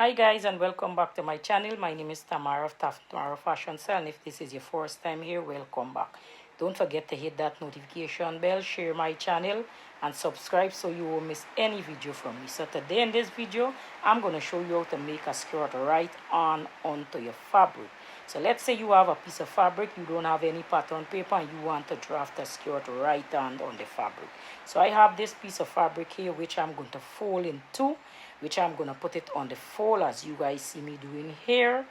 Hi guys, and welcome back to my channel. My name is Tamara of Tamara Fashion Style, and if this is your first time here, welcome back. Don't forget to hit that notification bell, share my channel, and subscribe so you won't miss any video from me. So today in this video, I'm going to show you how to make a skirt right on onto your fabric. So let's say you have a piece of fabric, you don't have any pattern paper, and you want to draft a skirt right on the fabric. So I have this piece of fabric here, which I'm going to fold in two, which I'm going to put it on the fold as you guys see me doing here.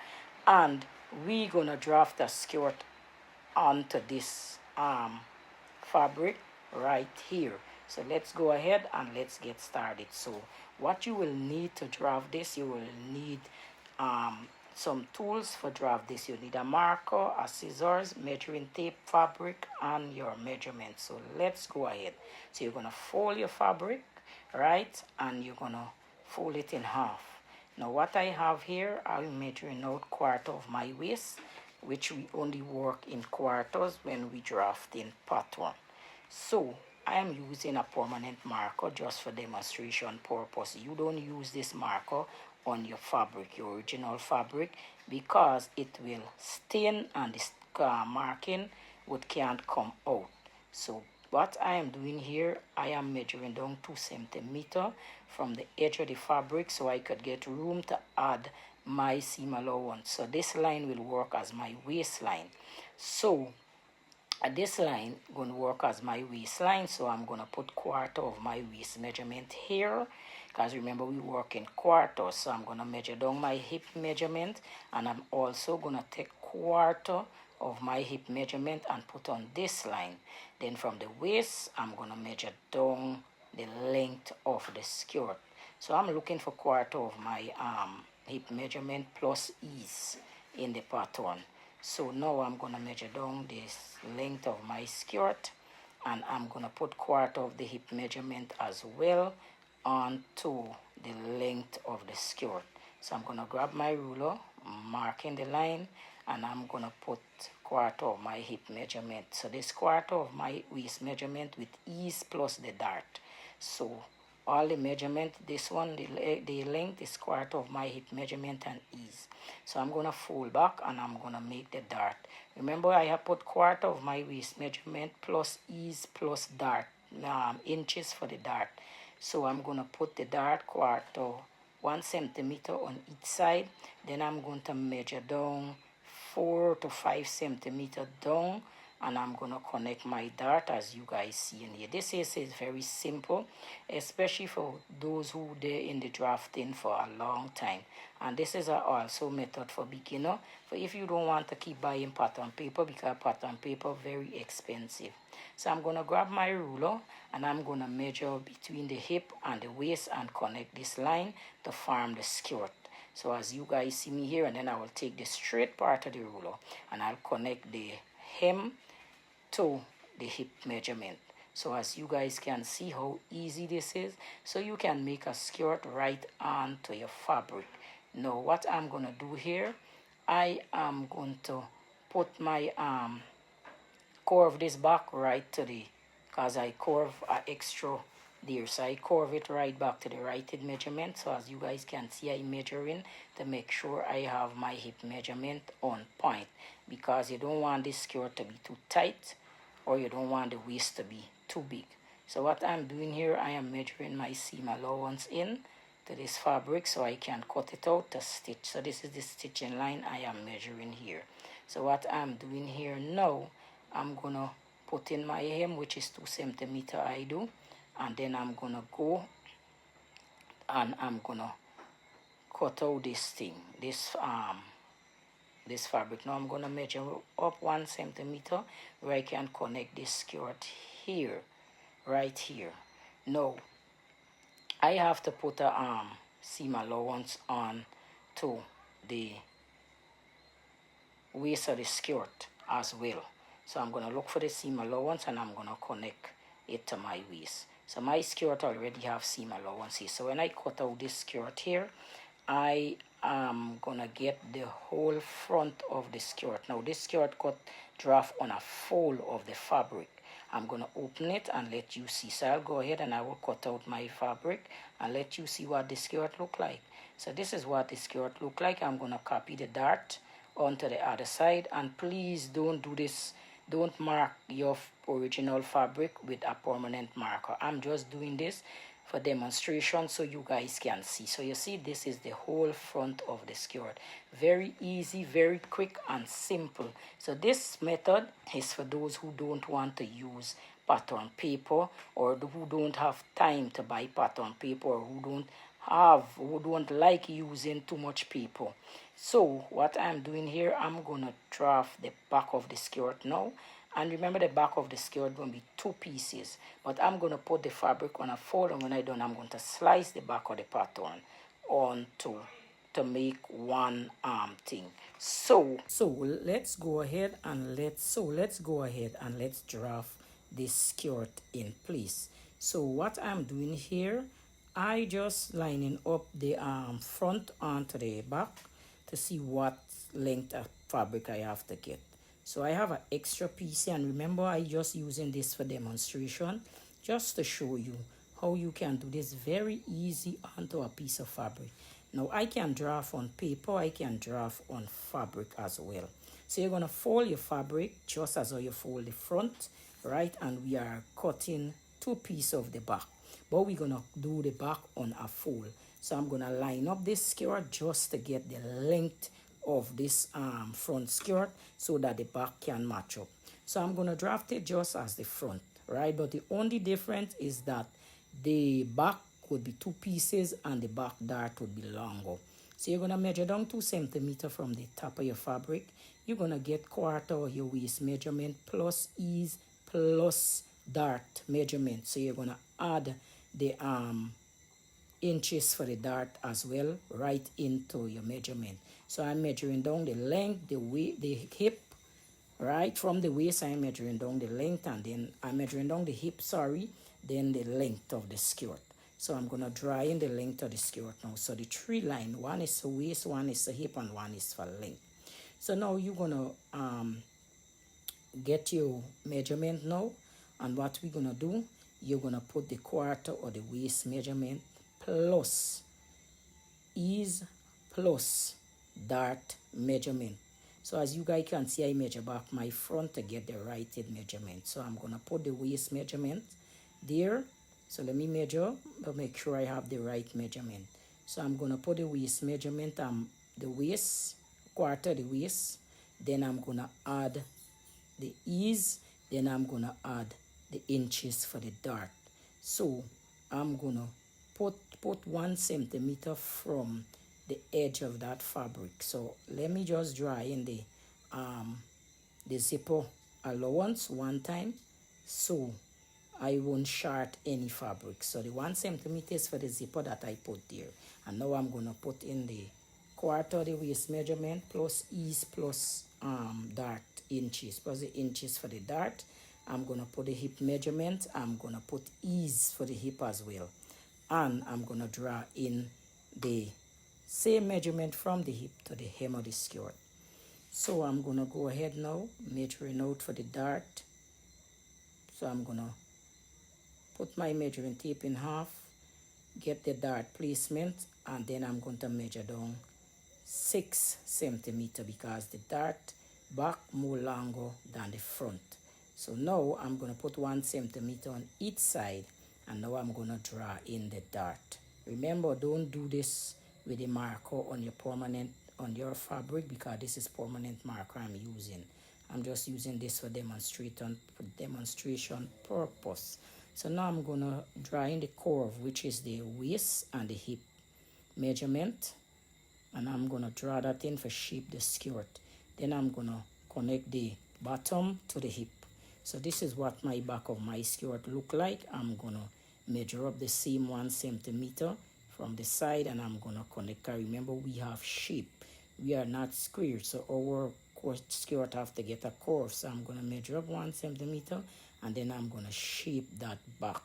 And we're going to draft a skirt onto this fabric right here. So let's go ahead and let's get started. So what you will need to draft this, you will need some tools for draft this. You need a marker, a scissors, measuring tape, fabric, and your measurement. So let's go ahead. So you're going to fold your fabric, right, and you're going to fold it in half. Now what I have here, I'm measuring out quarter of my waist, which we only work in quarters when we draft in pattern. So I am using a permanent marker just for demonstration purpose. You don't use this marker on your fabric, your original fabric, because it will stain and the marking can't come out. So what I am doing here, I am measuring down 2 centimeters from the edge of the fabric so I could get room to add my seam allowance. So this line will work as my waistline. So this line going to work as my waistline, so I'm going to put quarter of my waist measurement here, because remember we work in quarters. So I'm going to measure down my hip measurement, and I'm also going to take quarter of my hip measurement and put on this line. Then from the waist, I'm going to measure down the length of the skirt. So I'm looking for quarter of my hip measurement plus ease in the pattern. So now I'm going to measure down this length of my skirt, and I'm going to put quarter of the hip measurement as well onto the length of the skirt. So I'm going to grab my ruler, marking the line, and I'm going to put quarter of my hip measurement. So this quarter of my waist measurement with ease plus the dart. So all the measurement, this one, the length is quarter of my hip measurement and ease. So I'm going to fold back and I'm going to make the dart. Remember, I have put quarter of my waist measurement plus ease plus dart, inches for the dart. So I'm going to put the dart quarter 1 centimeter on each side. Then I'm going to measure down 4 to 5 centimeters down, and I'm going to connect my dart as you guys see in here. This is very simple, especially for those who they're in the drafting for a long time. And this is also method for beginner, for if you don't want to keep buying pattern paper, because pattern paper very expensive. So I'm going to grab my ruler and I'm going to measure between the hip and the waist and connect this line to form the skirt. So as you guys see me here, and then I will take the straight part of the ruler and I'll connect the hem to the hip measurement. So as you guys can see how easy this is, so you can make a skirt right onto your fabric. Now what I'm going to do here, I am going to put my curve this back right to the, because I curve extra there, so I curve it right back to the right hip measurement. So as you guys can see, I'm measuring to make sure I have my hip measurement on point, because you don't want this skirt to be too tight or you don't want the waist to be too big. So what I'm doing here, I am measuring my seam allowance in to this fabric so I can cut it out to stitch. So this is the stitching line I am measuring here. So what I'm doing here now, I'm gonna put in my hem, which is 2 centimeters I do, and then I'm gonna go and I'm gonna cut out this thing, this fabric. Now I'm gonna measure up 1 centimeter where I can connect this skirt here, right here. Now I have to put a seam allowance on to the waist of the skirt as well. So I'm going to look for the seam allowance and I'm going to connect it to my waist. So my skirt already have seam allowance here. So when I cut out this skirt here, I am going to get the whole front of the skirt. Now this skirt cut draft on a fold of the fabric. I'm going to open it and let you see. So I'll go ahead and I will cut out my fabric and let you see what the skirt look like. So this is what the skirt look like. I'm going to copy the dart onto the other side, and please don't do this. Don't mark your original fabric with a permanent marker. I'm just doing this for demonstration so you guys can see. So you see, this is the whole front of the skirt. Very easy, very quick and simple. So this method is for those who don't want to use pattern paper, or who don't have time to buy pattern paper, or who don't like using too much paper. So what I'm doing here, I'm gonna draft the back of the skirt now. And remember, the back of the skirt going to be 2 pieces. But I'm going to put the fabric on a fold, and when I done, I'm going to slice the back of the pattern onto to make one arm thing. So let's go ahead and let's draft this skirt in place. So what I'm doing here, I just lining up the front onto the back to see what length of fabric I have to get. So I have an extra piece here, and remember, I just using this for demonstration, just to show you how you can do this very easy onto a piece of fabric. Now I can draft on paper, I can draft on fabric as well. So you're gonna fold your fabric just as how you fold the front, right? And we are cutting 2 pieces of the back, but we're gonna do the back on a fold. So I'm gonna line up this skirt just to get the length of this front skirt so that the back can match up. So I'm going to draft it just as the front, right? But the only difference is that the back would be 2 pieces and the back dart would be longer. So you're going to measure down 2 centimeters from the top of your fabric. You're going to get quarter of your waist measurement plus ease plus dart measurement. So you're going to add the inches for the dart as well right into your measurement. So I'm measuring down the length, the hip, right from the waist. I'm measuring down the length, and then I'm measuring down the hip, then the length of the skirt. So I'm gonna draw in the length of the skirt now. So the 3 lines, one is the waist, one is the hip, and one is for length. So now you're gonna get your measurement now, and what we're gonna do, you're gonna put the quarter or the waist measurement plus ease plus dart measurement. So as you guys can see, I measure back my front to get the right measurement. So I'm gonna put the waist measurement there. So let me measure, but make sure I have the right measurement. So I'm gonna put the waist measurement, the waist, quarter the waist. Then I'm gonna add the ease. Then I'm gonna add the inches for the dart. So I'm gonna put 1 centimeter from the edge of that fabric. So let me just draw in the zipper allowance one time, so I won't short any fabric. So the 1 centimeter is for the zipper that I put there, and now I'm gonna put in the quarter of the waist measurement plus ease plus dart inches plus the inches for the dart. I'm gonna put the hip measurement. I'm gonna put ease for the hip as well, and I'm gonna draw in the same measurement from the hip to the hem of the skirt. So I'm gonna go ahead now, measuring out for the dart. So I'm gonna put my measuring tape in half, get the dart placement, and then I'm going to measure down 6 centimeters because the dart back more longer than the front. So now I'm going to put 1 centimeter on each side, and now I'm going to draw in the dart. Remember, don't do this with a marker on your fabric, because this is permanent marker I'm using. I'm just using this for demonstration purpose. So now I'm gonna draw in the curve, which is the waist and the hip measurement, and I'm gonna draw that in for shape the skirt. Then I'm gonna connect the bottom to the hip. So this is what my back of my skirt look like. I'm gonna measure up the same 1 centimeter from the side, and I'm gonna connect. Remember, we have shape, we are not square, so our skirt have to get a curve. So I'm gonna measure up 1 centimeter, and then I'm gonna shape that back.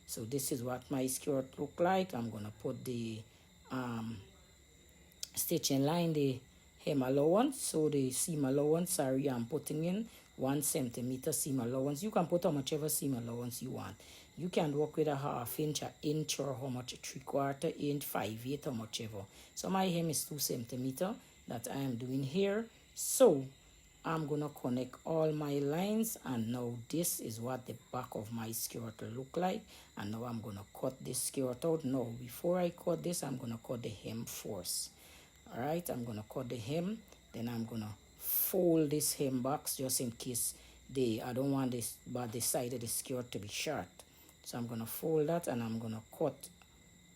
So this is what my skirt look like. I'm gonna put the stitching line, the hem allowance, so the seam allowance, sorry, I'm putting in 1 centimeter seam allowance. You can put how much ever seam allowance you want. You can work with a 1/2 inch, an inch, or how much, 3/4 inch, 5/8, or much ever. So my hem is 2 centimeter that I am doing here. So I'm gonna connect all my lines, and now this is what the back of my skirt will look like. And now I'm gonna cut this skirt out. Now before I cut this, I'm gonna cut the hem first. All right, I'm gonna cut the hem, then I'm gonna fold this hem back just in case I don't want this but the side of the skirt to be short. So I'm gonna fold that, and I'm gonna cut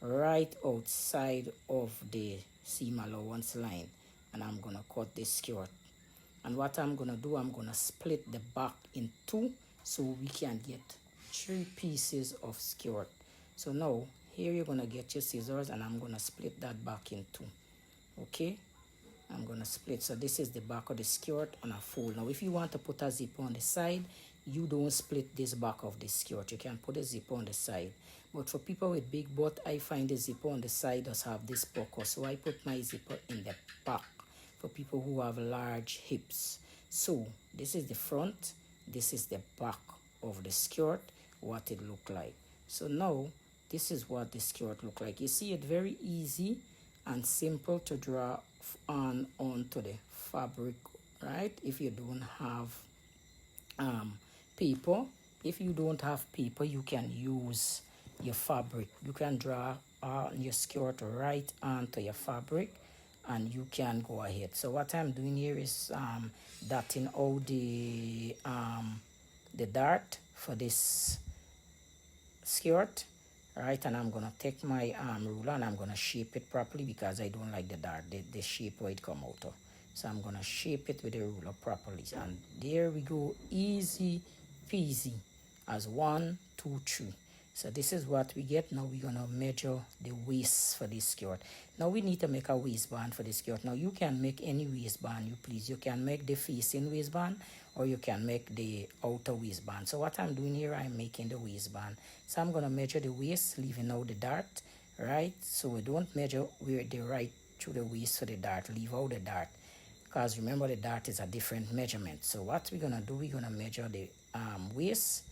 right outside of the seam allowance line, and I'm gonna cut this skirt. And what I'm gonna do, I'm gonna split the back in two so we can get 3 pieces of skirt. So now here you're gonna get your scissors, and I'm gonna split that back in two. Okay, I'm gonna split. So this is the back of the skirt on a fold. Now if you want to put a zipper on the side, you don't split this back of the skirt. You can put a zipper on the side, but for people with big butt, I find the zipper on the side does have this pucker, so I put my zipper in the back for people who have large hips. So this is the front, this is the back of the skirt, what it look like. So now this is what the skirt look like. You see, it very easy and simple to draw on onto the fabric, right? If you don't have paper, if you don't have paper, you can use your fabric. You can draw your skirt right onto your fabric, and you can go ahead. So what I'm doing here is dotting out the dart for this skirt, right? And I'm gonna take my ruler, and I'm gonna shape it properly because I don't like the dart, the shape where it come out of. So I'm gonna shape it with the ruler properly, and there we go, easy peasy as 1 2 3. So this is what we get. Now we're gonna measure the waist for this skirt. Now we need to make a waistband for this skirt. Now you can make any waistband you please. You can make the facing waistband, or you can make the outer waistband. So what I'm doing here, I'm making the waistband. So I'm gonna measure the waist, leaving out the dart, right? So we don't measure where the right through the waist for the dart, leave out the dart, because remember the dart is a different measurement. So what we're gonna do, we're gonna measure the waist,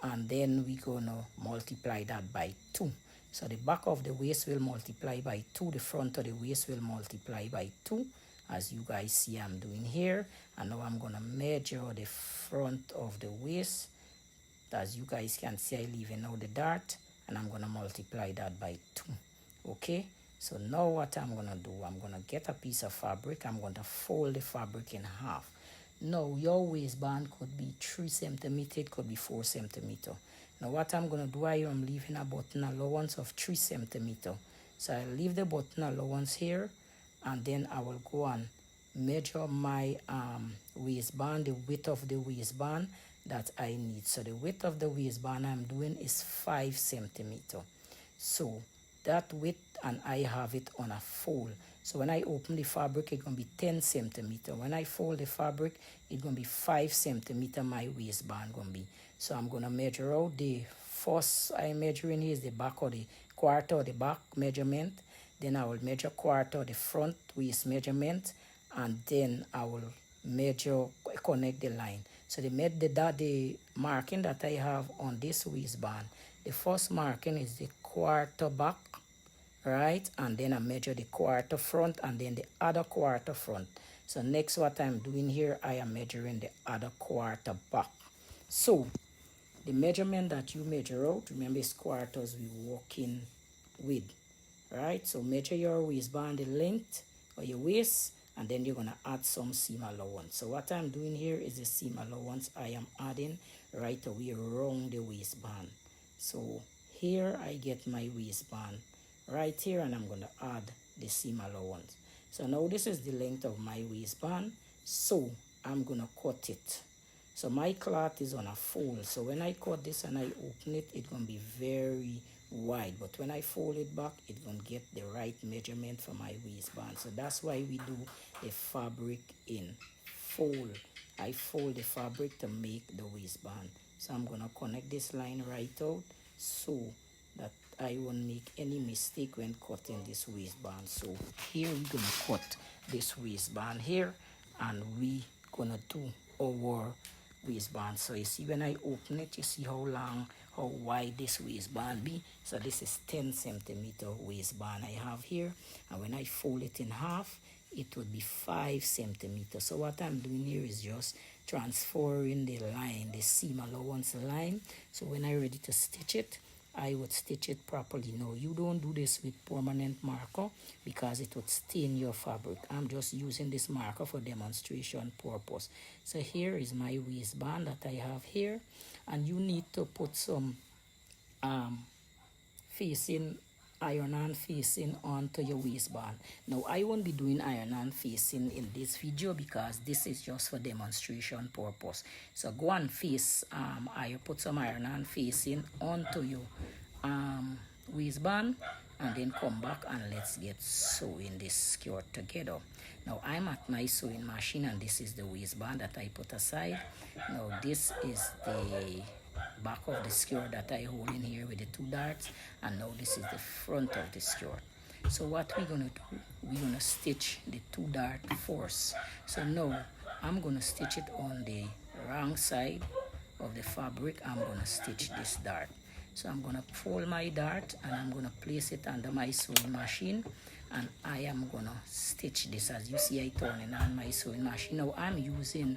and then we're gonna multiply that by 2. So the back of the waist will multiply by 2, the front of the waist will multiply by 2, as you guys see I'm doing here. And now I'm gonna measure the front of the waist. As you guys can see, I leaving out the dart, and I'm gonna multiply that by 2. Okay, so now what I'm gonna do, I'm gonna get a piece of fabric, I'm gonna fold the fabric in half. Now your waistband could be 3 centimeter, it could be 4 centimeter. Now what I'm gonna do, I am leaving a button allowance of 3 centimeter. So I leave the button allowance here, and then I will go and measure my waistband, the width of the waistband that I need. So the width of the waistband I'm doing is 5 centimeter. So that width, and I have it on a fold. So when I open the fabric, it's going to be 10 centimeter. When I fold the fabric, it's going to be 5 centimeter my waistband going to be. So I'm going to measure out the first I'm measuring here is the back of the quarter of the back measurement. Then I will measure quarter of the front waist measurement, and then I will measure, connect the line. So the marking that I have on this waistband, the first marking is the quarter back, right? And then I measure the quarter front, and then the other quarter front. So next what I'm doing here, I am measuring the other quarter back. So the measurement that you measure out, remember it's quarters we working with, right? So measure your waistband, the length of your waist, and then you're gonna add some seam allowance. So what I'm doing here is the seam allowance I am adding right away around the waistband. So here I get my waistband right here, and I'm gonna add the seam allowance. So now this is the length of my waistband, so I'm gonna cut it. So my cloth is on a fold, so when I cut this and I open it, it's gonna be very wide, but when I fold it back, it's gonna get the right measurement for my waistband. So that's why we do the fabric in fold. I fold the fabric to make the waistband. So I'm gonna connect this line right out so that I won't make any mistake when cutting this waistband. So here we're gonna cut this waistband here, and we gonna do our waistband. So you see when I open it, you see how wide this waistband be. So this is 10 centimeter waistband I have here, and when I fold it in half, it would be 5 centimeters. So what I'm doing here is just transferring the line, the seam allowance line. So when I'm ready to stitch it, I would stitch it properly. Now you don't do this with permanent marker because it would stain your fabric. I'm just using this marker for demonstration purpose. So here is my waistband that I have here, and you need to put some facing iron and facing onto your waistband. Now I won't be doing iron and facing in this video because this is just for demonstration purpose. So go and face I put some iron and facing onto your waistband, and then come back and let's get sewing this skirt together. Now I'm at my sewing machine, and this is the waistband that I put aside. Now this is the back of the skirt that I hold in here with the 2 darts, and now this is the front of the skirt. So what we're gonna do, we're gonna stitch the 2 dart first. So now I'm gonna stitch it on the wrong side of the fabric. I'm gonna stitch this dart. So I'm gonna fold my dart and I'm gonna place it under my sewing machine, and I am gonna stitch this. As you see, I turning on my sewing machine. Now I'm using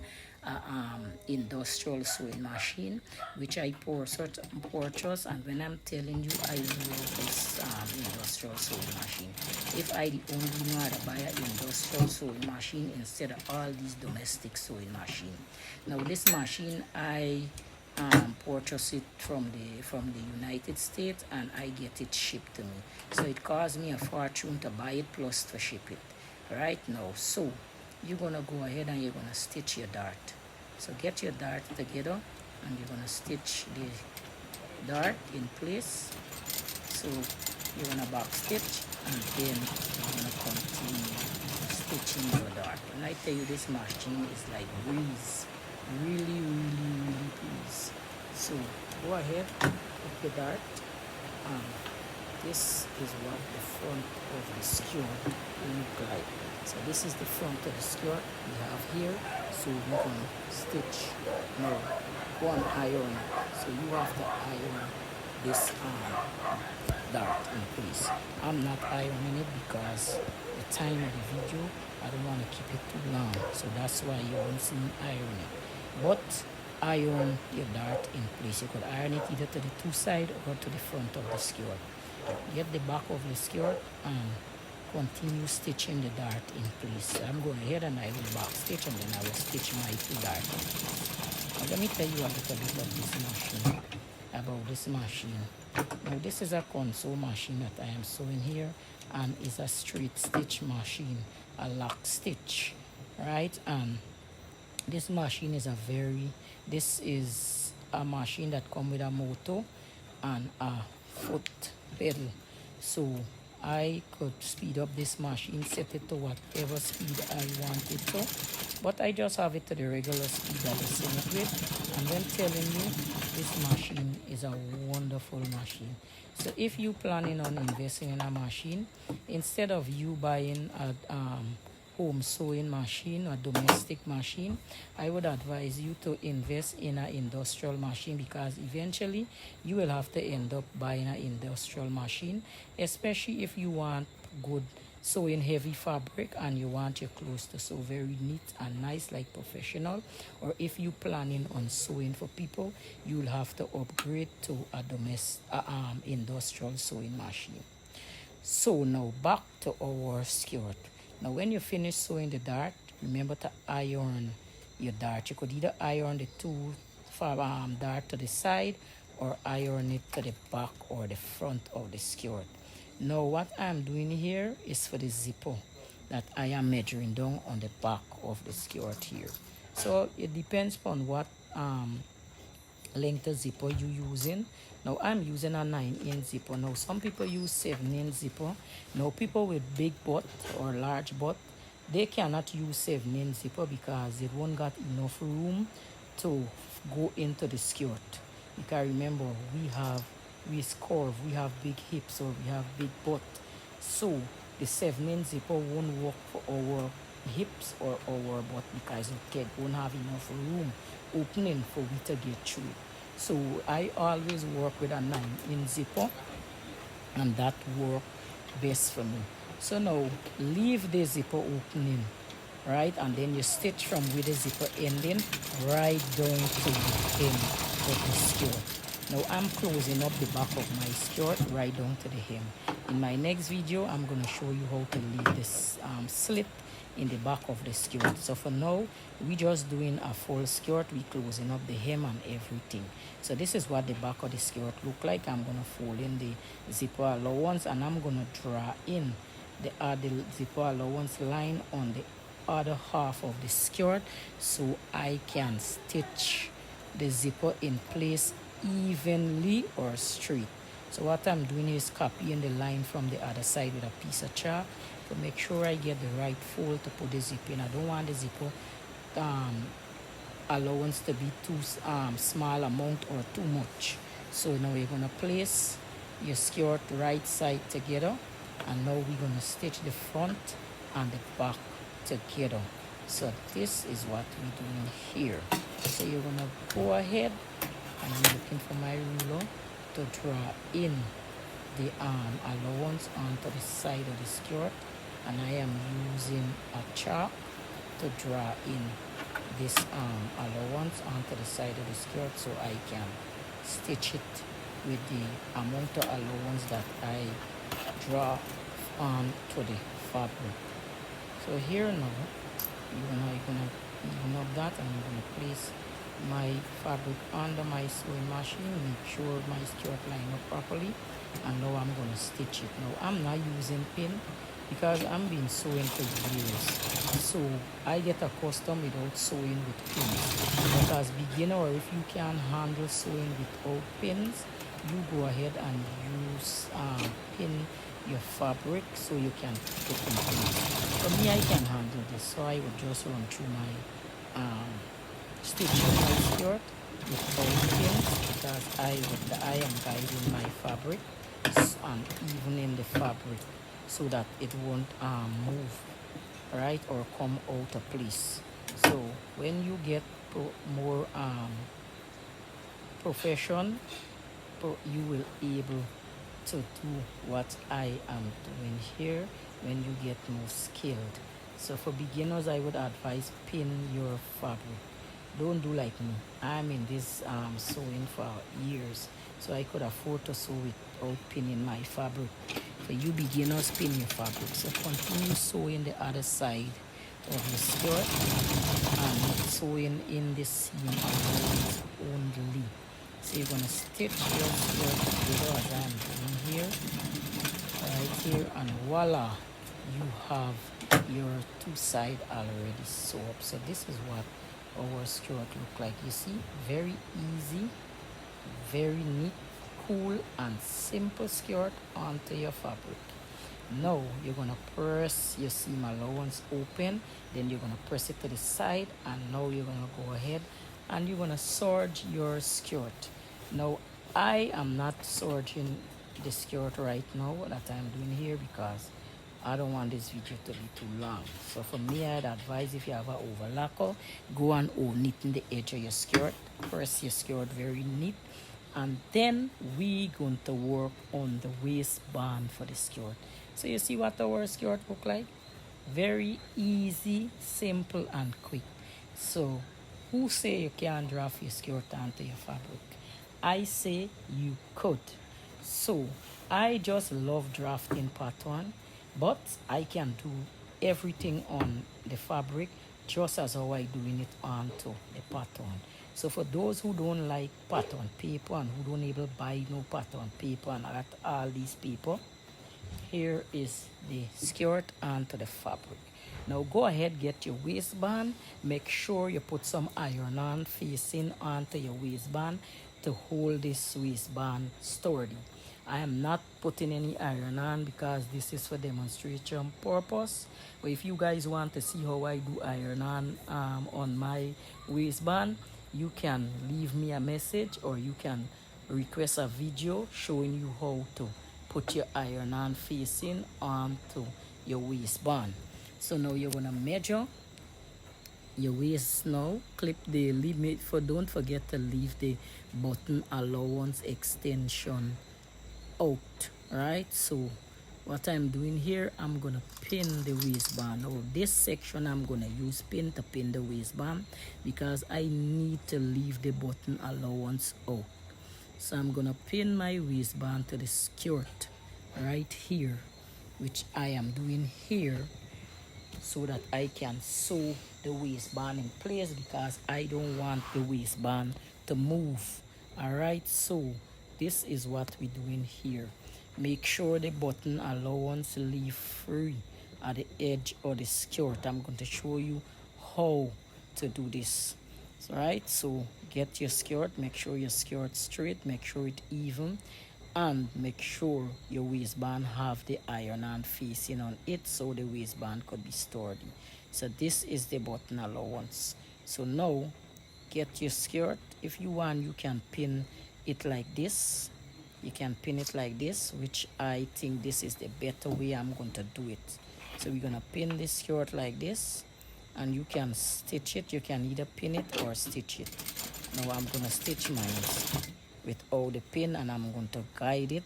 industrial sewing machine which I purchase, and when I'm telling you I love this industrial sewing machine. If I the only know how to buy an industrial sewing machine instead of all these domestic sewing machine. Now this machine I purchase it from the United States, and I get it shipped to me. So it cost me a fortune to buy it plus to ship it. Right now, so you're gonna go ahead and you're gonna stitch your dart. So get your dart together and you're gonna stitch the dart in place. So you're gonna back stitch, and then you're gonna continue stitching your dart. And I tell you, this machine is like breeze, really breeze. So go ahead with the dart. This is what the front of the skirt look like. So this is the front of the skirt we have here. So we're going to stitch now one iron. So you have to iron this dart in place. I'm not ironing it because the time of the video, I don't want to keep it too long. So that's why you won't see me iron it. But iron your dart in place. You could iron it either to the 2 sides or to the front of the skirt. Get the back of the skirt and continue stitching the dart in place. So I'm going ahead and I will back stitch, and then I will stitch my 2 darts. Now let me tell you a little bit of this machine, about this machine. Now this is a console machine that I am sewing here, and is a straight stitch machine, a lock stitch, right? And this machine is this is a machine that comes with a motor and a foot pedal. So I could speed up this machine, set it to whatever speed I want it to, but I just have it to the regular speed that I send it with. And when telling you, this machine is a wonderful machine. So if you planning on investing in a machine, instead of you buying a home sewing machine or domestic machine, I would advise you to invest in an industrial machine, because eventually you will have to end up buying an industrial machine, especially if you want good sewing heavy fabric and you want your clothes to sew very neat and nice like professional, or if you planning on sewing for people, you'll have to upgrade to a industrial sewing machine. So now back to our skirt. Now when you finish sewing the dart, remember to iron your dart. You could either iron the 2 dart to the side or iron it to the back or the front of the skirt. Now what I'm doing here is for the zipper that I am measuring down on the back of the skirt here. So it depends on what length of zipper you using. Now I'm using a 9-inch zipper. Now some people use 7-inch zipper. Now people with big butt or large butt, they cannot use 7-inch zipper because it won't got enough room to go into the skirt. Because remember, we curve, we have big hips or we have big butt. So the 7-inch zipper won't work for our hips or our butt because it won't have enough room opening for we to get through. So I always work with a 9-inch zipper, and that work best for me. So now leave the zipper opening, right, and then you stitch from where the zipper ending right down to the hem of the skirt. Now I'm closing up the back of my skirt right down to the hem. In my next video, I'm going to show you how to leave this slit in the back of the skirt. So for now, we just doing a full skirt. We closing up the hem and everything. So this is what the back of the skirt look like. I'm going to fold in the zipper allowance, and I'm going to draw in the zipper allowance line on the other half of the skirt so I can stitch the zipper in place evenly or straight. So what I'm doing is copying the line from the other side with a piece of chalk to make sure I get the right fold to put the zip in. I don't want the zipper allowance to be too small amount or too much. So now we're going to place your skirt right side together, and now we're going to stitch the front and the back together. So this is what we're doing here. So you're going to go ahead, and I'm looking for my ruler to draw in the allowance onto the side of the skirt, and I am using a chalk to draw in this allowance onto the side of the skirt so I can stitch it with the amount of allowance that I draw onto the fabric. So here now, you're gonna even up that, and I'm gonna place my fabric under my sewing machine, make sure my skirt line up properly, and now I'm gonna stitch it. Now I'm not using pin because I'm been sewing for years, so I get accustomed without sewing with pins. But as beginner, or if you can handle sewing without pins, you go ahead and use pin your fabric so you can put it in place. For me, I can handle this, so I would just run through my stitch my skirt without pins because I am guiding my fabric and even in the fabric so that it won't move, right, or come out of place. So when you get more profession, you will able to do what I am doing here when you get more skilled. So for beginners, I would advise pin your fabric. Don't do like me. I'm in this sewing for years, so I could afford to sew without pinning my fabric. For you beginners, pin your fabric. So continue sewing the other side of the skirt and sewing in the seam allowance only. So you're going to stitch your skirt together as I'm doing here, right here, and voila, you have your two sides already sewn up. So this is what our skirt look like. You see, very easy, very neat, cool and simple skirt onto your fabric. Now you're gonna press your seam allowance open, then you're gonna press it to the side, and now you're gonna go ahead and you're gonna serge your skirt. Now I am not serging the skirt right now that I'm doing here because I don't want this video to be too long. So for me, I'd advise if you have an overlocker, go and neaten the edge of your skirt, press your skirt very neat, and then we going to work on the waistband for the skirt. So you see what our skirt look like? Very easy, simple and quick. So who say you can't draft your skirt onto your fabric? I say you could. So I just love drafting pattern, but I can do everything on the fabric just as how I doing it onto the pattern. So for those who don't like pattern paper and who don't able buy no pattern paper and all these people, here is the skirt onto the fabric. Now go ahead, get your waistband. Make sure you put some iron on facing onto your waistband to hold this waistband sturdy. I am not putting any iron on because this is for demonstration purpose. But if you guys want to see how I do iron on my waistband, you can leave me a message or you can request a video showing you how to put your iron on facing onto your waistband. So now you're gonna measure your waist now. Clip the limit for, don't forget to leave the button allowance extension out, right? So what I'm doing here, I'm gonna pin the waistband. Now this section I'm gonna use pin to pin the waistband because I need to leave the button allowance out. So I'm gonna pin my waistband to the skirt right here, which I am doing here, so that I can sew the waistband in place because I don't want the waistband to move. Alright, so this is what we're doing here. Make sure the button allowance leave free at the edge of the skirt. I'm going to show you how to do this. Right, so get your skirt, make sure your skirt straight, make sure it even, and make sure your waistband have the iron on facing on it so the waistband could be sturdy. So this is the button allowance. So now get your skirt. If you want, you can pin it like this. You can pin it like this, which I think this is the better way I'm going to do it. So we're going to pin this skirt like this, and you can stitch it. You can either pin it or stitch it. Now I'm going to stitch mine without the pin, and I'm going to guide it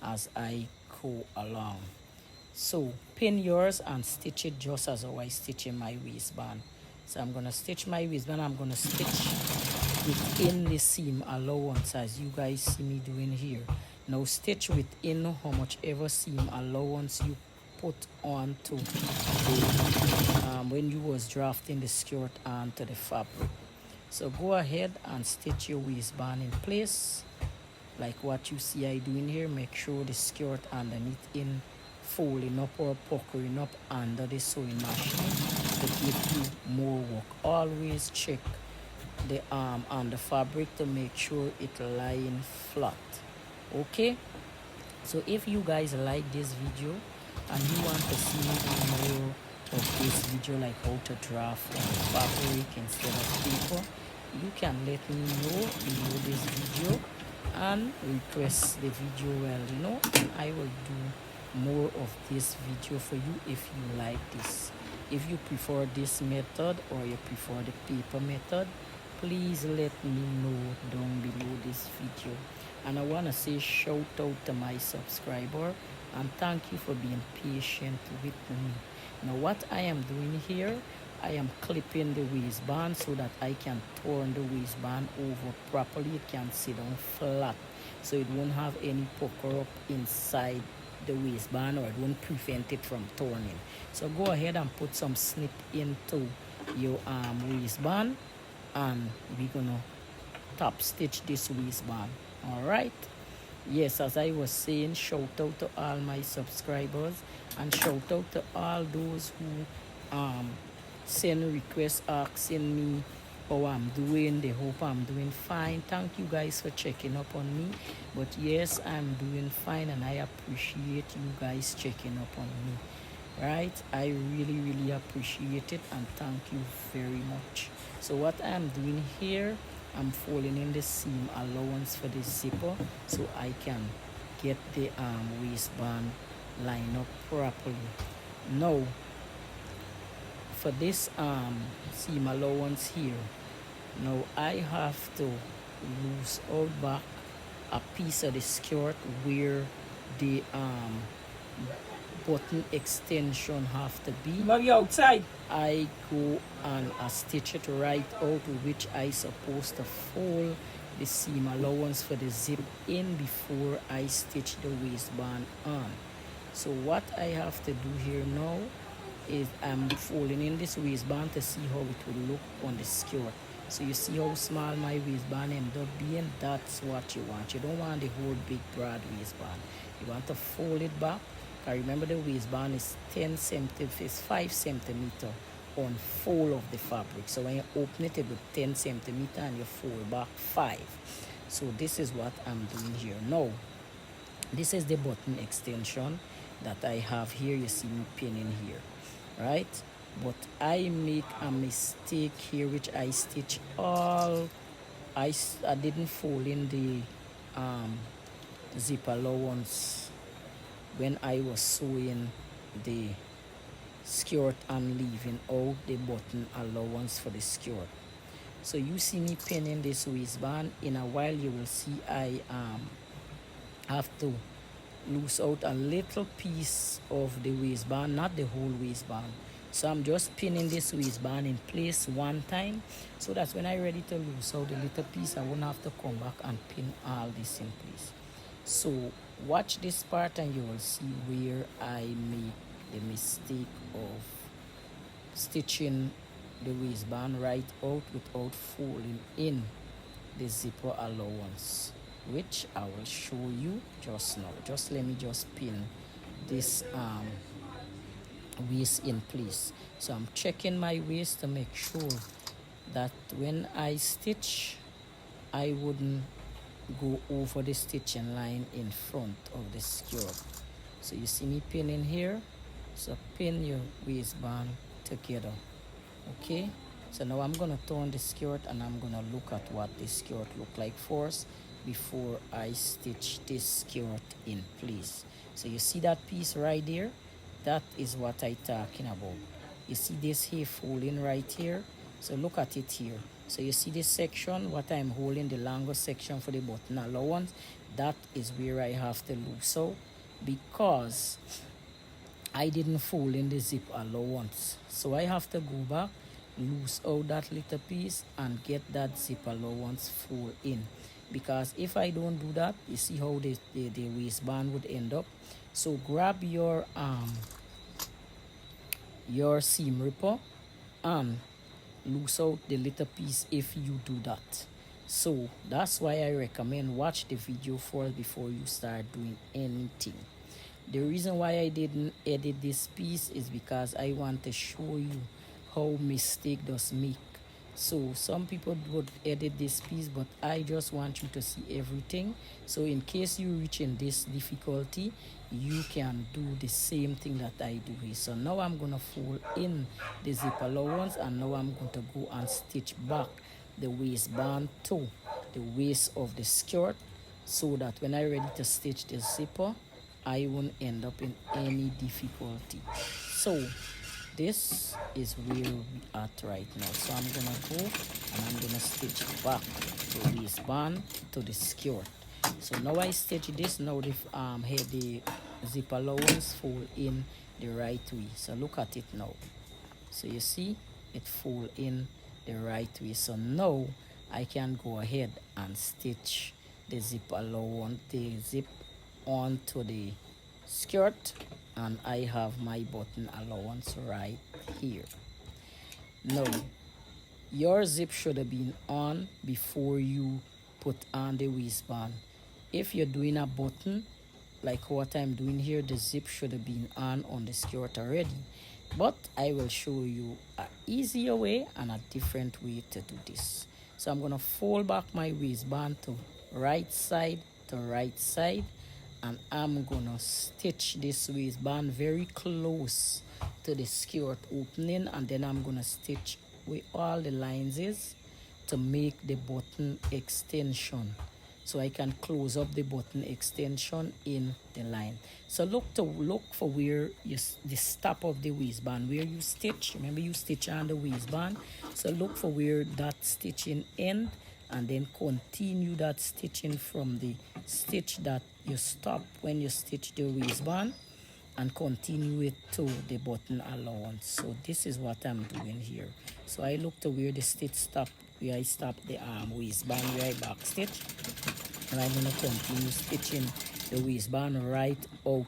as I go along. So pin yours and stitch it just as how I stitch in my waistband. So I'm going to stitch my waistband. I'm going to stitch within the seam allowance as you guys see me doing here. Now stitch within how much ever seam allowance you put on to when you was drafting the skirt onto the fabric. So go ahead and stitch your waistband in place like what you see I doing here. Make sure the skirt underneath in folding up or puckering up under the sewing machine to give you more work. Always check the arm on the fabric to make sure it lying flat. Okay, so if you guys like this video and you want to see more of this video, like how to draft on fabric instead of paper, you can let me know below this video and request the video, well, and I will do more of this video for you if you like this. If you prefer this method or you prefer the paper method, please let me know down below this video. And I want to say shout out to my subscriber and thank you for being patient with me. Now what I am doing here, I am clipping the waistband so that I can turn the waistband over properly. It can sit down flat so it won't have any pucker up inside the waistband, or it won't prevent it from turning. So go ahead and put some snip into your waistband, and we're gonna top stitch this waistband. All right, yes, as I was saying, shout out to all my subscribers and shout out to all those who send requests asking me how I'm doing. They hope I'm doing fine. Thank you guys for checking up on me. But yes, I'm doing fine, and I appreciate you guys checking up on me. Right, I really appreciate it, and thank you very much. So what I'm doing here, I'm folding in the seam allowance for the zipper so I can get the waistband line up properly. Now for this seam allowance here, now I have to loose out back a piece of the skirt where the button extension have to be. Maybe outside. I go and I stitch it right out, which I supposed to fold the seam allowance for the zip in before I stitch the waistband on. So what I have to do here now is I'm folding in this waistband to see how it will look on the skirt. So you see how small my waistband end up being? That's what you want. You don't want the whole big broad waistband. You want to fold it back. Remember, the waistband is 5 centimeter on fold of the fabric. So when you open it, it will 10 centimeter and you fold back 5. So this is what I'm doing here. Now, this is the button extension that I have here. You see me pinning here, right? But I make a mistake here, which I stitch all. I didn't fold in the zip allowance when I was sewing the skirt and leaving out the button allowance for the skirt. So you see me pinning this waistband. In a while you will see I have to loose out a little piece of the waistband, not the whole waistband. So I'm just pinning this waistband in place one time, so that when I'm ready to loose out the little piece, I won't have to come back and pin all this in place. So watch this part and you will see where I make the mistake of stitching the waistband right out without folding in the zipper allowance, which I will show you just now. Just let me just pin this waist in place. So I'm checking my waist to make sure that when I stitch, I wouldn't go over the stitching line in front of the skirt. So you see me pinning here. So pin your waistband together. Okay, so now I'm gonna turn the skirt and I'm gonna look at what this skirt look like first before I stitch this skirt in place. So you see that piece right there? That is what I talking about. You see this here folding right here? So look at it here. So you see this section, what I'm holding, the longer section for the button allowance, that is where I have to loose out because I didn't fold in the zip allowance. So I have to go back, loose out that little piece and get that zip allowance fold in. Because if I don't do that, you see how the waistband would end up. So grab your seam ripper and loose out the little piece if you do that. So that's why I recommend watch the video first before you start doing anything. The reason why I didn't edit this piece is because I want to show you how mistake does make. So some people would edit this piece, but I just want you to see everything. So in case you reach in this difficulty, you can do the same thing that I do here. So now I'm going to fold in the zip allowance and now I'm going to go and stitch back the waistband to the waist of the skirt so that when I'm ready to stitch the zipper, I won't end up in any difficulty. So this is where we at right now. So I'm gonna go and I'm gonna stitch back the waistband to the skirt. So now I stitch this. Now the zip allowance fold in the right way. So look at it now. So you see it fold in the right way. So now I can go ahead and stitch the zip allowance, the zip onto the skirt, and I have my button allowance right here. Now your zip should have been on before you put on the waistband. If you're doing a button like what I'm doing here, the zip should have been on the skirt already, but I will show you an easier way and a different way to do this. So I'm gonna fold back my waistband to right side to right side, and I'm gonna stitch this waistband very close to the skirt opening, and then I'm gonna stitch where all the lines is to make the button extension, so I can close up the button extension in the line. So look for where the stop of the waistband, where you stitch. Remember, you stitch on the waistband, so look for where that stitching end, and then continue that stitching from the stitch that you stop when you stitch the waistband, and continue it to the button allowance. So this is what I'm doing here. So I look to where the stitch stop, where I stop the waistband, where I back stitch, and I'm gonna continue stitching the waistband right out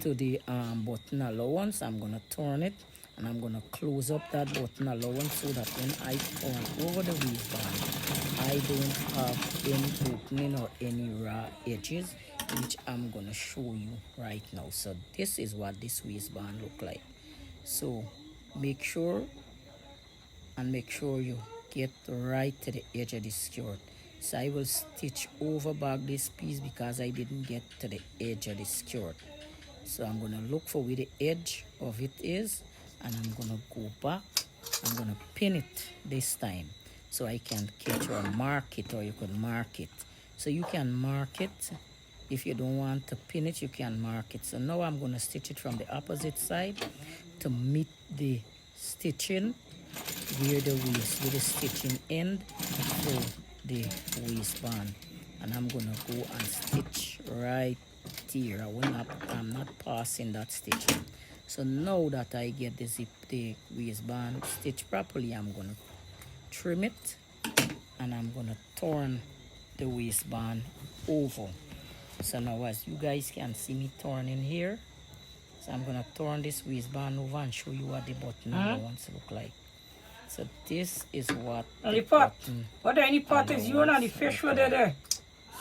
to the button allowance. I'm gonna turn it and I'm gonna close up that button allowance so that when I turn over the waistband, I don't have any opening or any raw edges, which I'm gonna show you right now. So this is what this waistband look like. So make sure you get right to the edge of the skirt. So I will stitch over back this piece because I didn't get to the edge of the skirt. So I'm gonna look for where the edge of it is, and I'm gonna go back. I'm gonna pin it this time so I can catch or mark it, or you could mark it. So you can mark it If you don't want to pin it, you can mark it. So now I'm going to stitch it from the opposite side to meet the stitching where the waist, with the stitching end for the waistband. And I'm going to go and stitch right here. I'm not passing that stitching. So now that I get the waistband stitched properly, I'm going to trim it and I'm going to turn the waistband over. So now as you guys can see me turning here, so I'm going to turn this waistband over and show you what the button allowance look like. So this is what the button. What any part is you on the fish were there?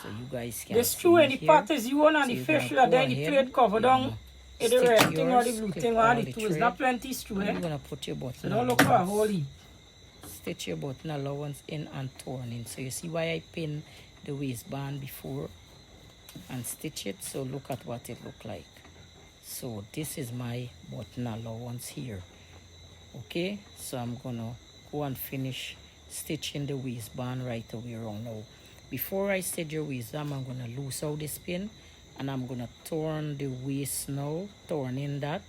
So you guys can this true any part is you on the fish were there, the plate cover down. The red thing or the blue thing or the two is not plenty screw. You're going to put your button. So don't look for a holy. Stitch your button allowance in and turn in. So you see why I pin the waistband before and stitch it. So look at what it look like. So this is my button allowance here. Okay, so I'm gonna go and finish stitching the waistband right away around now. Before I stitch your waistband, I'm gonna loose out this pin and I'm gonna turn the waist now, turn in that,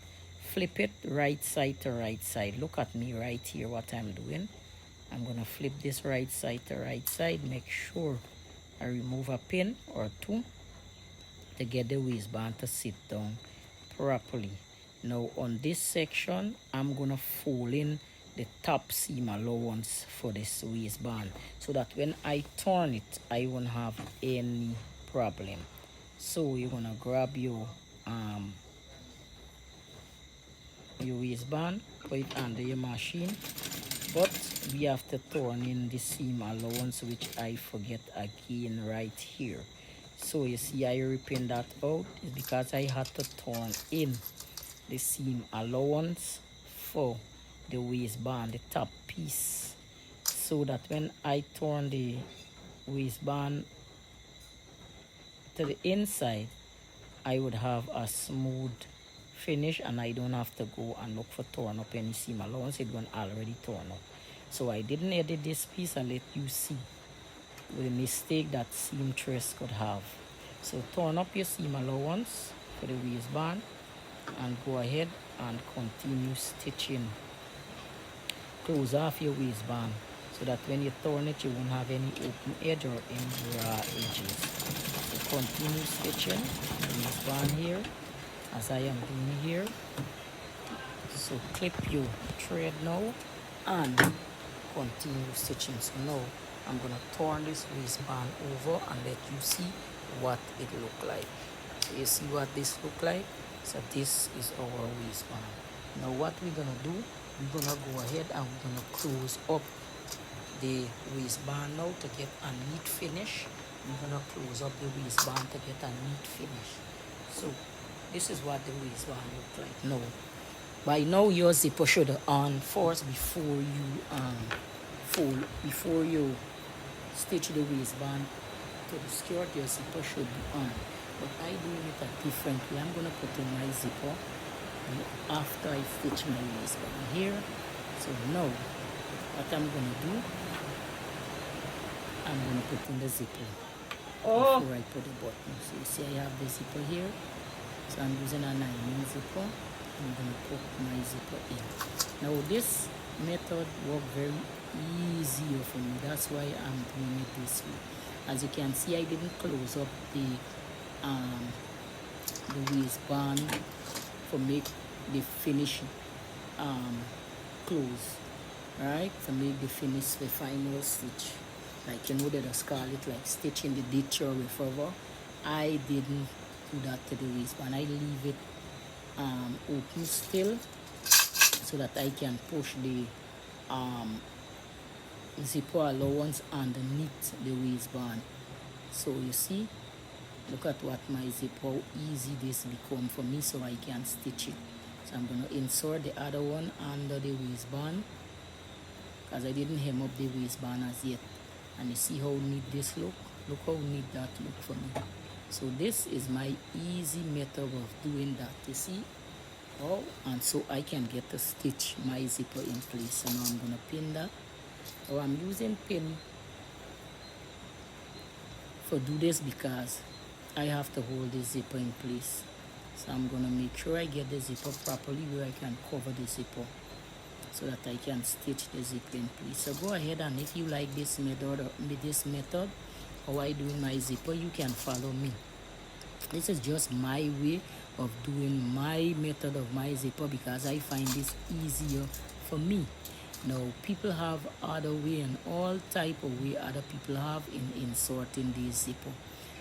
flip it right side to right side. Look at me right here what I'm doing. I'm gonna flip this right side to right side, make sure I remove a pin or two to get the waistband to sit down properly. Now on this section, I'm gonna fold in the top seam allowance for this waistband so that when I turn it, I won't have any problem. So you're gonna grab your waistband, put it under your machine, but we have to turn in the seam allowance, which I forget again right here. So you see I ripping that out is because I had to turn in the seam allowance for the waistband, the top piece, so that when I turn the waistband to the inside, I would have a smooth finish and I don't have to go and look for torn up any seam allowance. It's going already torn up. So I didn't edit this piece and let you see the mistake that seamstress could have. So turn up your seam allowance for the waistband and go ahead and continue stitching. Close off your waistband so that when you turn it, you won't have any open edge or any raw edges. So continue stitching the waistband here as I am doing here. So clip your thread now and continue stitching. So now I'm gonna turn this waistband over and let you see what it look like. So you see what this look like? So this is our waistband. Now what we're gonna do, we're gonna go ahead and we're gonna close up the waistband now to get a neat finish. We're gonna close up the waistband to get a neat finish. So this is what the waistband look like now. By now your zipper should on first before you stitch the waistband to the skirt. Your zipper should be on, but I doing it a different way. I'm gonna put in my zipper after I stitch my waistband here. So now what I'm gonna do, I'm gonna put in the zipper before I put the button. So you see I have the zipper here, so I'm using a 9mm zipper. I'm gonna put my zipper in. Now this method works very easier for me, that's why I'm doing it this way. As you can see, I didn't close up the waistband for make the finish close, right? To make the finish the final stitch, like you know they just call it like stitching the ditch or whatever. I didn't do that to the waistband. I leave it open still so that I can push the zipper allowance underneath the waistband. So you see, look at what my zipper, how easy this become for me, so I can stitch it. So I'm going to insert the other one under the waistband because I didn't hem up the waistband as yet. And you see how neat this look? Look how neat that look for me. So this is my easy method of doing that, you see? Oh, and so I can get to stitch my zipper in place. So now I'm going to pin that. Oh, I'm using pin for do this because I have to hold the zipper in place. So I'm gonna make sure I get the zipper properly where I can cover the zipper so that I can stitch the zipper in place. So go ahead, and if you like this method how I do my zipper, you can follow me. This is just my way of doing my method of my zipper because I find this easier for me. Now people have other way and all type of way other people have in inserting the zipper.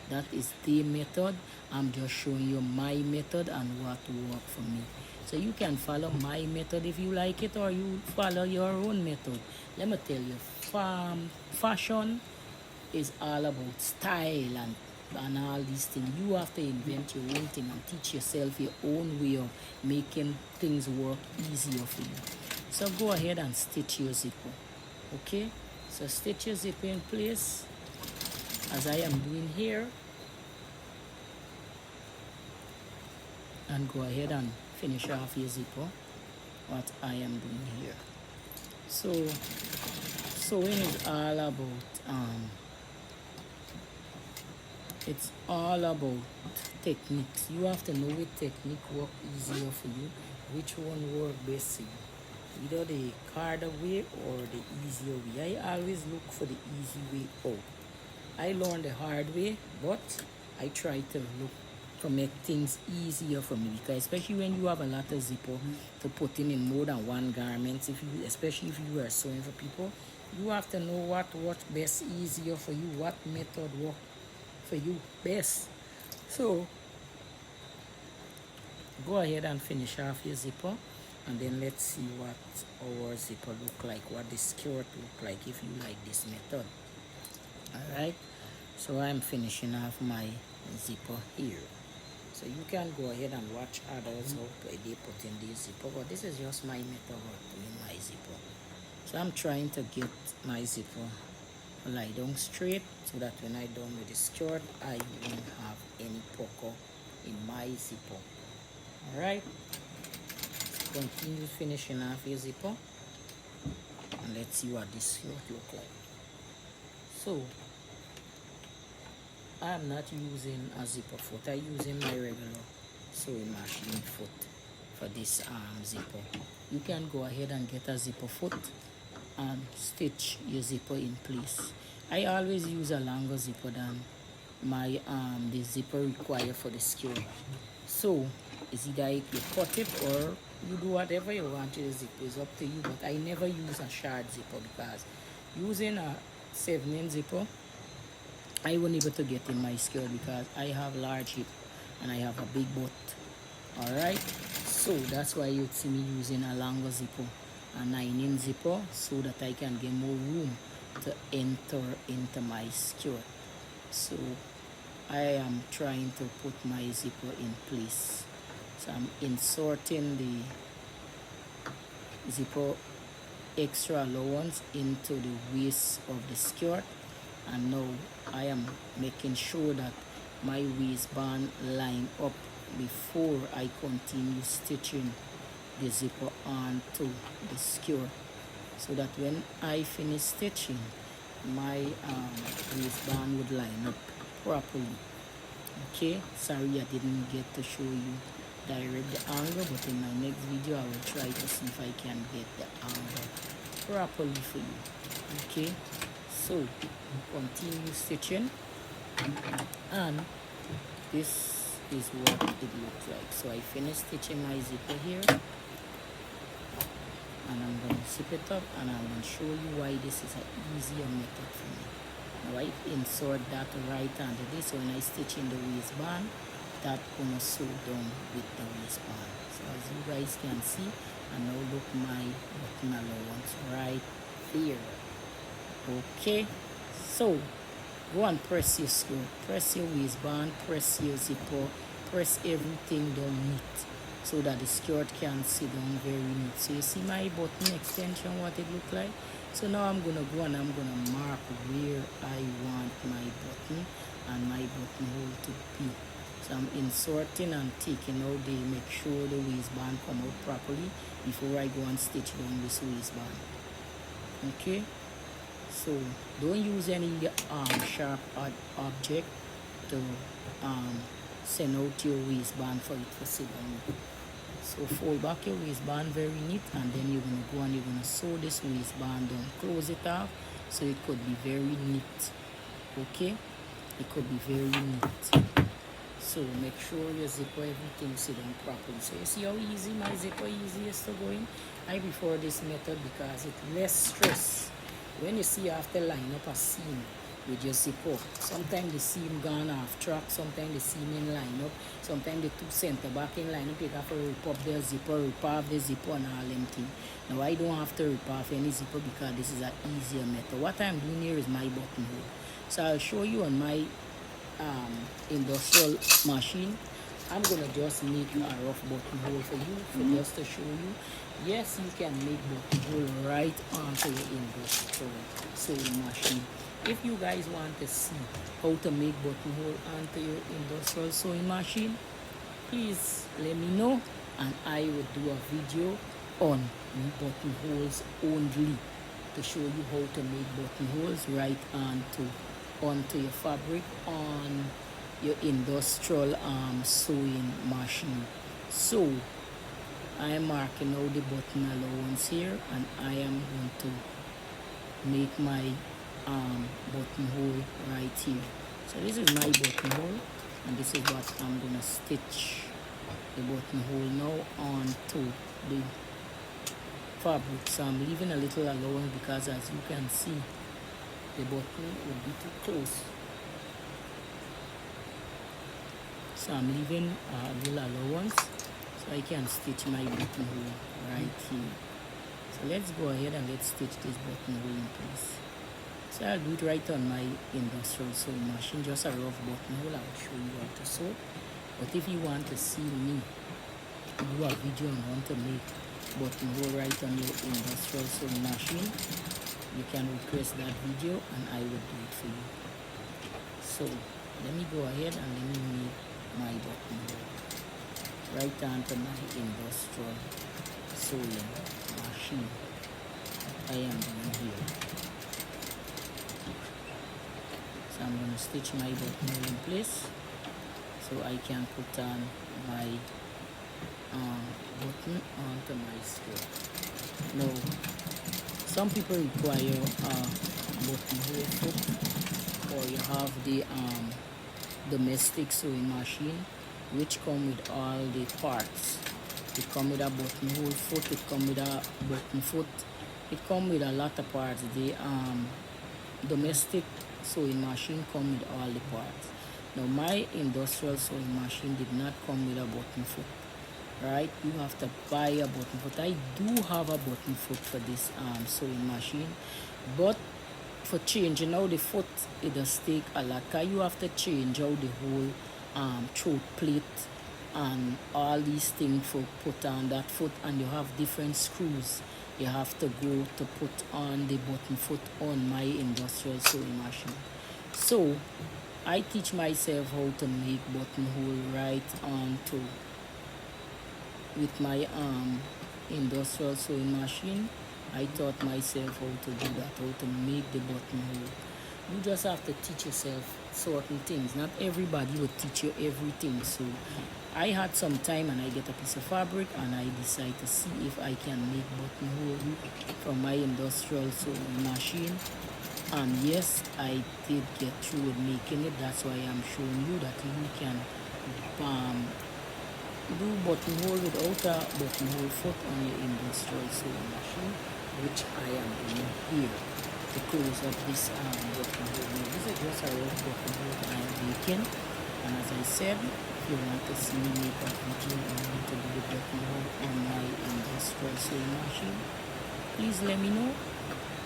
That is the method. I'm just showing you my method and what work for me. So you can follow my method if you like it, or you follow your own method. Let me tell you, fashion is all about style and all these things. You have to invent your own thing and teach yourself your own way of making things work easier for you. So go ahead and stitch your zipper. Okay, so stitch your zipper in place as I am doing here, and go ahead and finish off your zipper what I am doing here. So sewing is all about it's all about techniques. You have to know which technique work easier for you, which one work best for you, either the harder way or the easier way. I always look for the easy way out. I learned the hard way, but I try to look to make things easier for me, because especially when you have a lot of zipper to put in more than one garment, especially if you are sewing for people, you have to know what works best, easier for you, what method works for you best. So go ahead and finish off your zipper, and then let's see what our zipper look like, what the skirt look like if you like this method. All right, so I'm finishing off my zipper here. So you can go ahead and watch others how they put in the zipper, but this is just my method of doing my zipper. So I'm trying to get my zipper lie down straight so that when I done with the skirt, I won't have any pucker in my zipper. All right, continue finishing off your zipper, and let's see what this skirt look like. So I'm not using a zipper foot, I'm using my regular sewing machine foot for this zipper. You can go ahead and get a zipper foot and stitch your zipper in place. I always use a longer zipper than my the zipper required for the skirt. So it's either you cut it or you do whatever you want to the zipper, is up to you, but I never use a short zipper because using a 7-inch zipper I won't able to get in my skirt because I have large hip and I have a big butt. Alright, so that's why you'd see me using a longer zipper, a 9-inch zipper, so that I can get more room to enter into my skirt. So I am trying to put my zipper in place. So I'm inserting the zipper extra allowance into the waist of the skirt, and now I am making sure that my waistband line up before I continue stitching the zipper onto the skirt, so that when I finish stitching, my waistband would line up properly. Okay, sorry I didn't get to show you direct the angle, but in my next video I will try to see if I can get the angle properly for you. Okay, so continue stitching, and this is what it looks like. So I finished stitching my zipper here, and I'm going to zip it up, and I'm going to show you why this is an easier method for me. Now I insert that right under this, so when I stitch in the waistband, that gonna sew down with the waistband. So as you guys can see, and now look my button allowance right there. Okay, so go and press your skirt, press your waistband, press your zipper, press everything down neat so that the skirt can sit down very neat. So you see my button extension, what it look like. So now I'm gonna go and I'm gonna mark where I want my button and my buttonhole to be. So I'm inserting and taking out make sure the waistband come out properly before I go and stitch down this waistband. Okay, so don't use any sharp object to send out your waistband for it to sit down. So fold back your waistband very neat, and then you're going to go and you're going to sew this waistband down. Close it off so it could be very neat. Okay, it could be very neat. So make sure your zipper everything sit down properly. So you see how easy my zipper easy is to go in. I prefer this method because it's less stress. When you see you have to line up a seam with your zipper, sometimes the seam gone off track, sometimes the seam in line up, sometimes the two center back in line up, you have to rip up the zipper, rip off the zipper and all them things. Now I don't have to rip off any zipper because this is an easier method. What I'm doing here is my buttonhole. So I'll show you on my industrial machine. I'm gonna just make a rough buttonhole for you, for just to show you. Yes, you can make buttonhole right onto your industrial sewing machine. If you guys want to see how to make buttonhole onto your industrial sewing machine, please let me know, and I will do a video on buttonholes only to show you how to make buttonholes right onto your fabric on your industrial sewing machine. So I am marking out the button allowance here, and I am going to make my buttonhole right here. So this is my buttonhole, and this is what I'm gonna stitch the buttonhole now onto the fabric. So I'm leaving a little allowance because, as you can see, the button would be too close. So I'm leaving a little allowance so I can stitch my buttonhole right here. So let's go ahead and let's stitch this buttonhole in place. So I'll do it right on my industrial sewing machine, just a rough buttonhole. I'll show you how to sew. But if you want to see me do a video on how to make buttonhole right on your industrial sewing machine, you can request that video and I will do it for you. So let me go ahead and let me make my buttonhole right onto my industrial sewing machine. I am doing here. So I'm going to stitch my buttonhole in place so I can put on my button onto my skirt. Now, some people require buttonhole foot, or you have the domestic sewing machine, which come with all the parts. It come with a buttonhole foot, it come with a button foot, it come with a lot of parts. The domestic sewing machine come with all the parts. Now my industrial sewing machine did not come with a button foot, right? You have to buy a button foot. I do have a button foot for this sewing machine, but for changing out the foot, it does take a lot, because you have to change out the whole throat plate and all these things for put on that foot, and you have different screws you have to go to put on the button foot on my industrial sewing machine. So I teach myself how to make buttonhole right onto with my industrial sewing machine. I taught myself how to do that, how to make the buttonhole. You just have to teach yourself certain things. Not everybody will teach you everything. So I had some time and I get a piece of fabric and I decide to see if I can make buttonhole from my industrial sewing machine. And yes, I did get through with making it. That's why I'm showing you that you can do buttonhole without a buttonhole foot on your industrial sewing machine, which I am doing here to close up this buttonhole. Now this is just a rough buttonhole I am making, and as I said, if you want to see me make a video on how to do the buttonhole on my industrial sewing machine, please let me know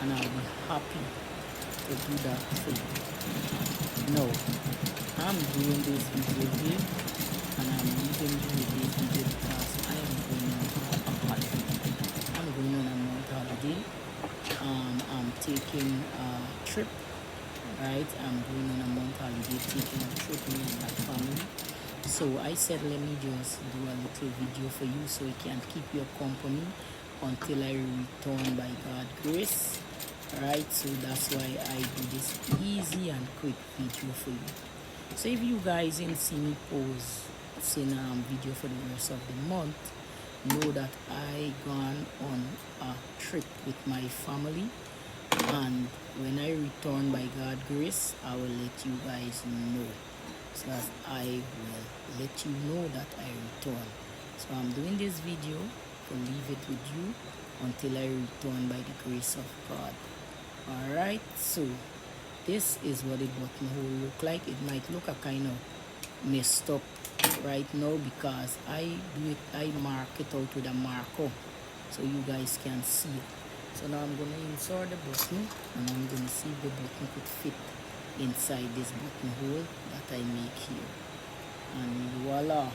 and I'll be happy to do that for you. Now I'm doing this video here and I'm leaving you with this video because I am going on a holiday. I'm going on a month holiday. I'm taking a trip, right? I'm going on a month holiday, taking a trip with me and my family. So I said, let me just do a little video for you so it can keep your company until I return by God's grace, right? So that's why I do this easy and quick video for you. So if you guys didn't see me pose in video for the rest of the month, know that I gone on a trip with my family, and when I return by God's grace, I will let you guys know, so that I will let you know that I return. So I'm doing this video to leave it with you until I return by the grace of God. Alright, so this is what the buttonhole look like. It might look a kind of messed up right now because I mark it out with a marker so you guys can see it. So now I'm going to insert the button, and I'm going to see if the button could fit inside this buttonhole that I make here. And voila,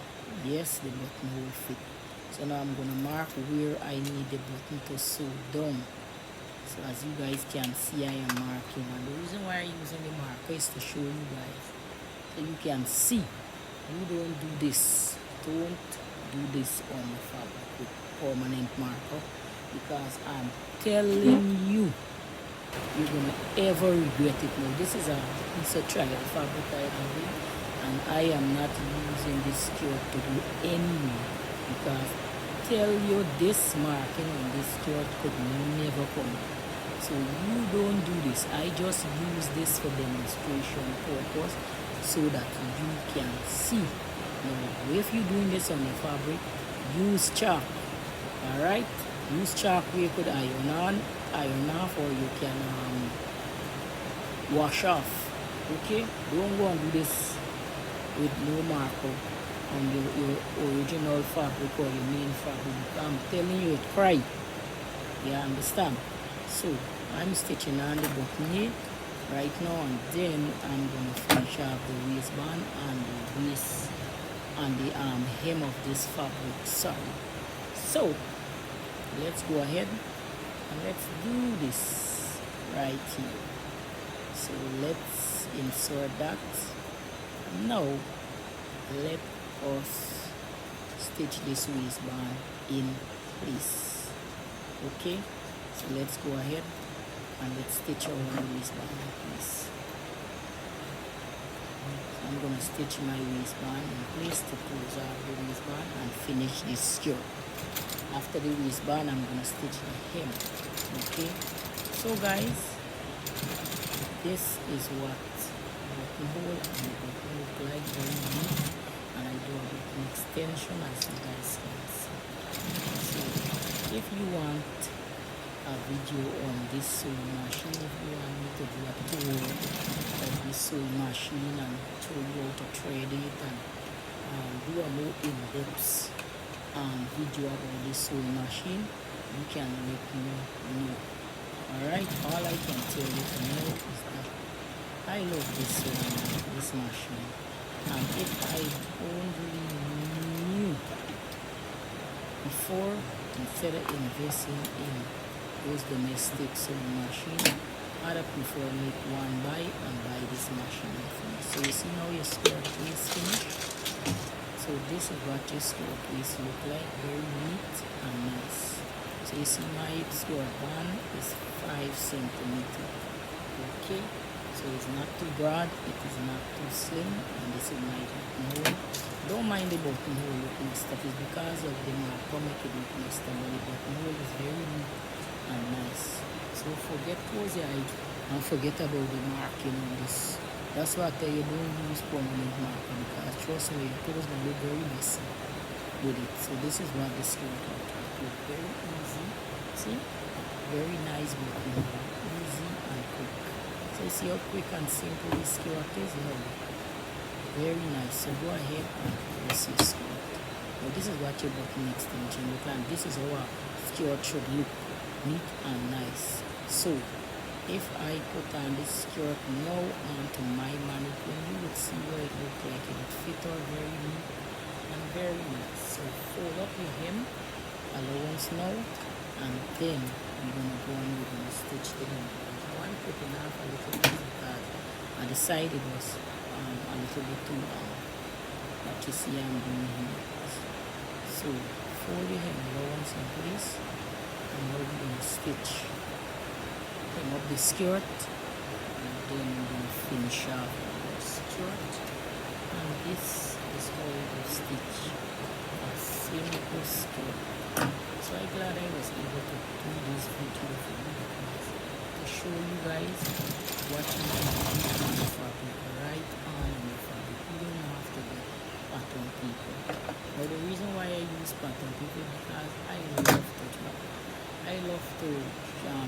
yes, the buttonhole fit. So now I'm going to mark where I need the button to sew down. So as you guys can see, I am marking, and the reason why I'm using the marker is to show you guys so you can see. You don't do this. Don't do this on the fabric with permanent marker, because I'm telling you, you're gonna ever regret it. Now this is a piece of trial fabric I am doing, and I am not using this skirt to go anywhere, because tell you this marking on this skirt could never come out. So you don't do this. I just use this for demonstration purpose so that you can see. Now if you're doing this on the fabric, use chalk. Alright, use chalk where you could iron off, or you can wash off. Okay, don't go and do this with no marker on your original fabric or your main fabric. I'm telling you, it cry. You understand? So I'm stitching on the button here right now, and then I'm gonna finish off the waistband and the waist and the hem of this fabric. Sorry. So let's go ahead and let's do this right here. So let's insert that. Now let us stitch this waistband in place. Okay, so let's go ahead and let's stitch our waistband in place. So I'm going to stitch my waistband in place to close off the waistband and finish this skirt. After the waistband, I'm going to stitch the hem. Okay, so guys, this is what the buttonhole and the button look like, very neat. And I do a button extension, as you guys can see. So if you want a video on this sewing machine, if you want me to do a tour of this sewing machine and show you how to thread it and do a more in-depth video about this sewing machine, you can let me know. Alright, all I can tell you to know is that I love this machine, and if I only knew before, instead of investing in those domestic sewing machine, I'd prefer make one buy and buy this machine for me. So you see now your skirt is finished. So this is what your skirt piece look like, very neat and nice. So you see my skirt band is 5 centimeters. Okay, so it's not too broad, it is not too slim, and this is my buttonhole. Don't mind the buttonhole look messed up, it's because of the marker make it look messed up, but the buttonhole is very neat and nice. So forget close your eye and forget about the marking on this. That's why I tell you, don't use permanent marker, because trust me, your clothes gonna look very messy with it. So this is what this skirt looks like. Very easy. See? Very nice buttonhole. Easy and quick. So you see how quick and simple this skirt is? No. Very nice. So go ahead and press your skirt. Now this is what your button extension look like. This is how a skirt should look. Neat and nice. So if I put on this skirt now onto my mannequin, you would see what it look like. It would fit her very neat and very nice. So fold up your hem allowance now, and then we're gonna go and we're gonna stitch the hem. I want to put it off a little bit because at the side it was a little bit too long. What you see I'm doing here. So fold your hem allowance in place, and now we're gonna stitch up the skirt, and then we're going to finish off the skirt. And this is how you stitch a simple skirt. So I'm glad I was able to do this video for you guys to show you guys what you can do on the fabric, right on the fabric. You don't have to get pattern paper. Now the reason why I use pattern paper because I love to draw. I love to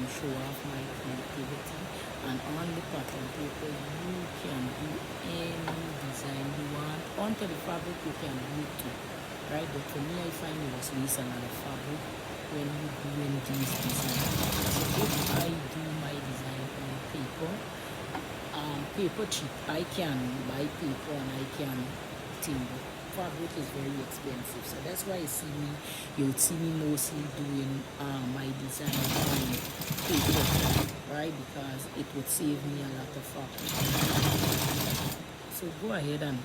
show off my creativity, and on the pattern paper you can do any design you want. Onto the fabric you can do it too, right? But for me I find it was waste a lot of fabric when you doing these designs. So if I do my design on paper, paper cheap, I can buy paper and I can timber. Fabric is very expensive, so that's why you would see me mostly doing my design on paper, right? Because it would save me a lot of fabric. So go ahead and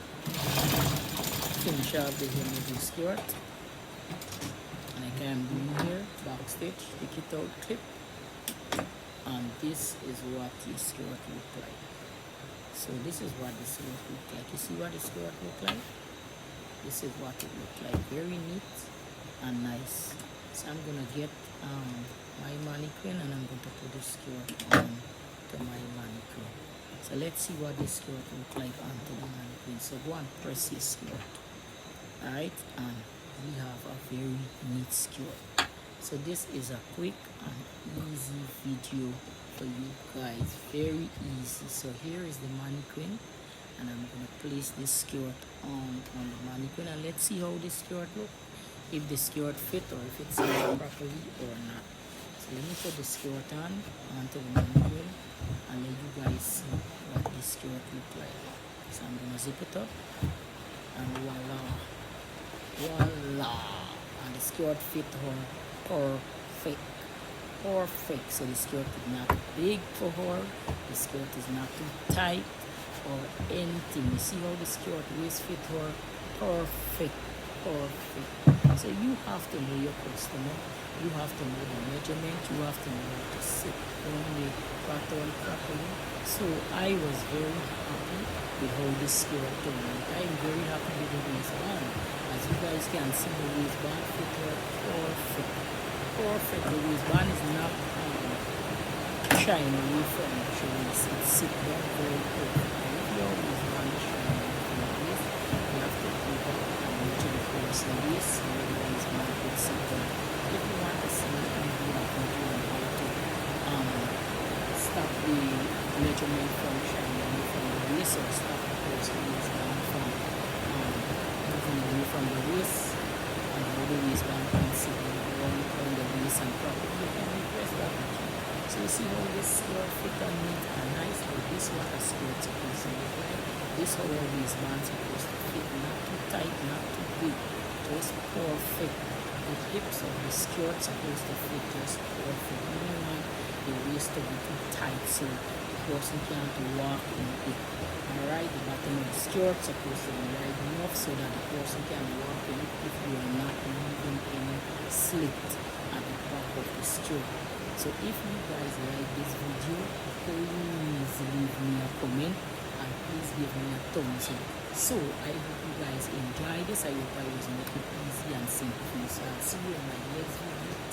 finish off the hem of the skirt, and I can do here back stitch, pick it out, clip, and this is what the skirt look like. So this is what the skirt look like. You see what the skirt look like? This is what it looked like. Very neat and nice. So I'm gonna get my mannequin and I'm going to put the skirt on to my mannequin. So let's see what this skirt look like onto the mannequin. So go and press your skirt. Alright, and we have a very neat skirt. So this is a quick and easy video for you guys. Very easy. So here is the mannequin, and I'm going to place this skirt on the mannequin, and let's see how this skirt look, if the skirt fit or if it's properly or not. So let me put the skirt onto the mannequin and let you guys see what this skirt look like. So I'm going to zip it up, and voila, and the skirt fit her perfect. So the skirt is not big for her, the skirt is not too tight or anything. You see how the skirt waist fit her perfect. So you have to know your customer, you have to know the measurement, you have to know how to sit on the pattern properly. So I was very happy with how this skirt turned out. I am very happy with the waistband. As you guys can see, the waistband fit her perfect. The waistband is not shine away from the waist. It sit down very perfect. If your waistband is shine away from the waist, you have to go back and measure the waist and waist, so the waistband could sit down. If you want to see it, maybe I can do how to stop the measurement from shining away from the waist, or stop the waistband from moving away from the waist, and how the waistband can sit down on the waist and properly. You can request that. So you see how this skirt fit on neat and nice. But this is what a skirt supposed to look like. This is how a waistband supposed to fit. Not too tight, not too big. Just perfect. The hips of the skirt supposed to fit just perfect. You don't want the waist to be too tight so the person can't walk in it. Alright, the bottom of the skirt supposed to be wide enough so that the person can walk in it if you are not leaving any slit at the back of the skirt. So if you guys like this video, please leave me a comment and please give me a thumbs up. So I hope you guys enjoy this. I hope I was making it easy and simple for you. So I'll see you in my next video.